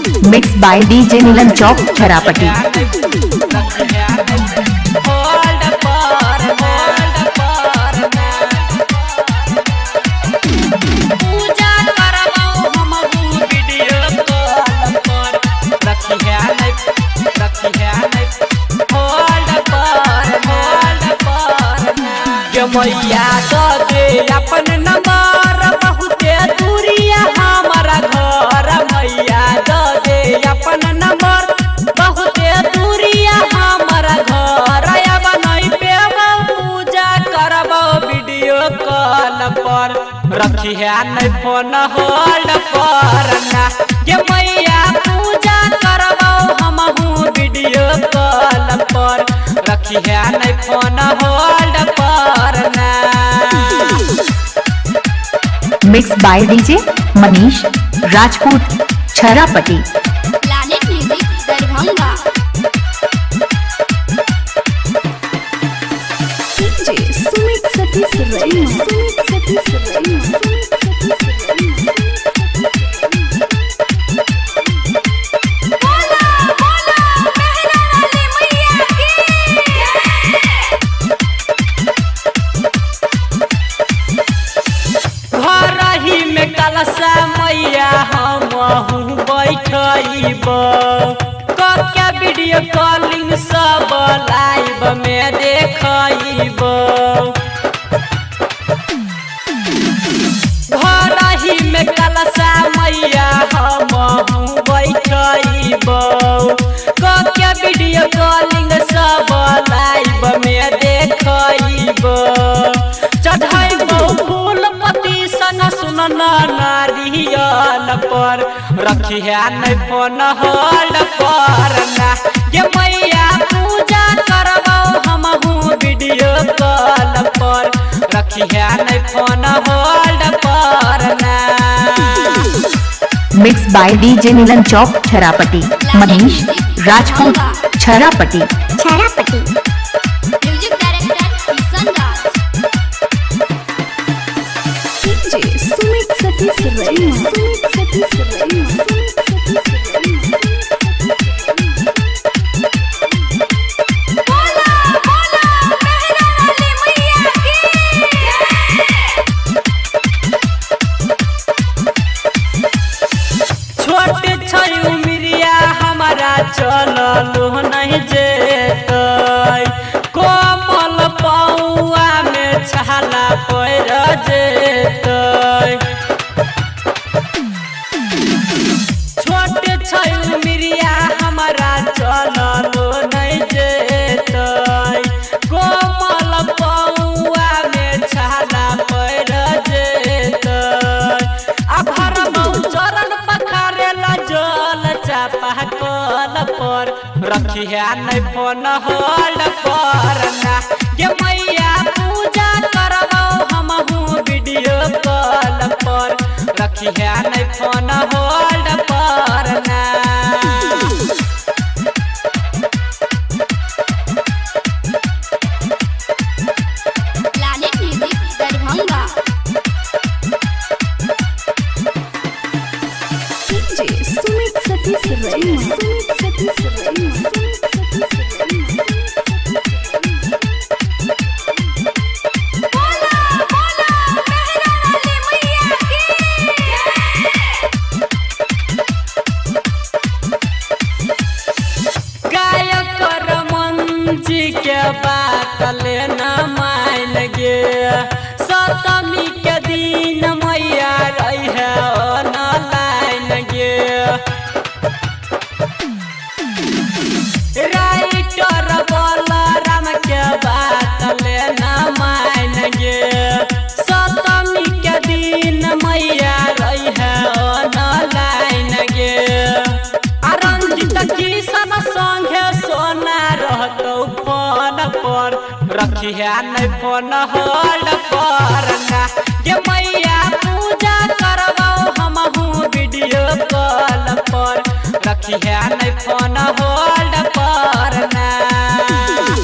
Mix by DJ Neelam Chowk छरापटी। मैया तो दे अपन नंबर बहुते दूरिया हमारा घर। मैया तो दे अपन नंबर बहुते दूरिया हमारा घर। अब नहीं पेबो पूजा करबो वीडियो कॉल पर। रखी है नहीं फोन होल्ड पर ना ये मैया पूजा करबो हमहू वीडियो कॉल पर। रखी है नहीं फोन होल्ड पर ना। Mix by DJ Manish Rajput Chharapatti. Planet music Darbhanga. DJ Sumit Satish Raina. कलसा मैया हमहू बैठब कक्या वीडियो कॉलिंग सब लाइव में देखब। घर ही में कलसा मैया हमहू बैठब कक्या वीडियो कॉलिंग सब लाइव में देखब। चढ़ाइबो फूल पति सन सुन नारियल पर। रखी है नहीं फोन होल्ड पर ना ये मैया पूजा करबो हमहू वीडियो कॉल पर। रखी है नहीं फोन होल्ड पर ना। Mix by DJ Neelam Chowk Chharapatti. Manish Rajput Chharapatti. Music director Kishan Das. DJ Sumit Satish Raina. छोटे छयू मिरिया हमारा चललो नहीं जेतै कोमल पौआ में छाला पैर जेतै। छोटे छयू मिरिया हमारा चललो नहीं जेतै कोमल पौआ में छाला पैर जेतै। आभर चरण पखारेला जल चापा कल पर। रखी है नहीं फोन होल्ड पर ना ये मैया पूजा करबो हमहू वीडियो कॉल पर। रखी है नहीं फोन होल्ड पर ना। Planet music Darbhanga. DJ Sumit Satish रैना। गायक रमन जी के बात लेना मान गे सप्तमी के दिन मैया रही है ऑनलाइन गे। राइटर बलराम के बात लेना मान गे सप्तमी के दिन मैया रही है ऑनलाइन गे। रंजित किशन संगे सोना रहतौ फोन पर। रखी है नहीं फोन होल्ड पर ना ये मैया पूजा करबो हमहू वीडियो कॉल पर। रखी है नहीं फोन होल्ड पर ना।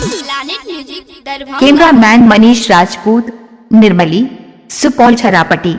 Planet music Darbhanga. Cameraman Manish Rajput Nirmali Supaul छरापटी।